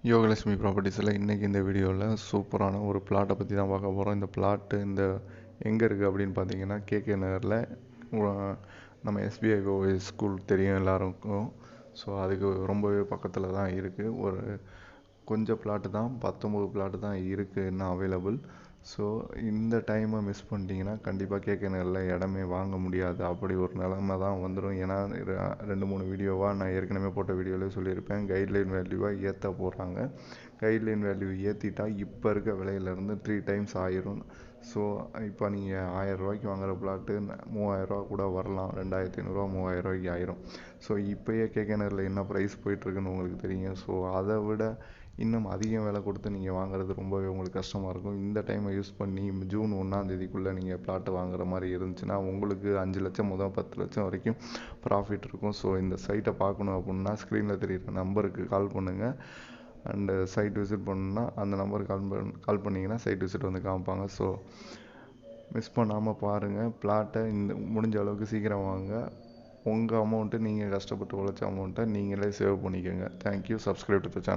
யோகலட்சுமி ப்ராப்பர்ட்டிஸில் இன்றைக்கி இந்த வீடியோவில் சூப்பரான ஒரு பிளாட்டை பற்றி தான் பார்க்க போகிறோம். இந்த பிளாட்டு எங்கே இருக்குது அப்படின்னு பார்த்தீங்கன்னா கேகே நகரில் நம்ம எஸ்பிஐ ஸ்கூல் தெரியும் எல்லாருக்கும். ஸோ அதுக்கு ரொம்பவே பக்கத்தில் தான் இருக்குது. ஒரு கொஞ்சம் பிளாட்டு தான், 19 பிளாட்டு தான் இருக்குது இன்னும் அவைலபிள். ஸோ இந்த டைமை மிஸ் பண்ணிட்டீங்கன்னா கண்டிப்பாக கேகே நகரில் இடமே வாங்க முடியாது. அப்படி ஒரு நிலமை தான் வந்துடும். ஏன்னா 2-3 வீடியோவாக நான் ஏற்கனவே போட்ட வீடியோவிலே சொல்லியிருப்பேன், கைட்லைன் வேல்யூவாக ஏற்ற போகிறாங்க. கைட்லைன் வேல்யூ ஏற்றிட்டா இப்போ இருக்க விலையிலேருந்து 3 டைம்ஸ் ஆயிரும். ஸோ இப்போ நீங்கள் 1000 ரூபாய்க்கு வாங்குகிற பிளாட்டு 3000 ரூபா கூட வரலாம், 2500 3000 ரூபாய்க்கு ஆயிரும். ஸோ இப்போயே கேகே நகரில் என்ன ப்ரைஸ் போயிட்டுருக்குன்னு உங்களுக்கு தெரியும். ஸோ அதை விட இன்னும் அதிகம் விலை கொடுத்து நீங்கள் வாங்குறது ரொம்பவே உங்களுக்கு கஷ்டமாக இருக்கும். இந்த டைமை யூஸ் பண்ணி ஜூன் 1ஆம் தேதிக்குள்ளே நீங்கள் பிளாட்டை வாங்குற மாதிரி இருந்துச்சுன்னா உங்களுக்கு 5 லட்சம் முதல் 10 லட்சம் வரைக்கும் ப்ராஃபிட் இருக்கும். ஸோ இந்த சைட்டை பார்க்கணும் அப்படின்னா ஸ்க்ரீனில் தெரிகிற நம்பருக்கு கால் பண்ணுங்கள். அண்டு சைட் விசிட் பண்ணணுன்னா அந்த நம்பருக்கு கால் பண்ணிங்கன்னா சைட் விசிட் வந்து காமிப்பாங்க. ஸோ மிஸ் பண்ணாமல் பாருங்கள். பிளாட்டை முடிஞ்ச அளவுக்கு சீக்கிரம் வாங்க. உங்கள் அமௌண்ட்டு, நீங்கள் கஷ்டப்பட்டு உழைச்ச அமௌண்ட்டை நீங்களே சேவ் பண்ணிக்கோங்க. Thank you. Subscribe to the channel.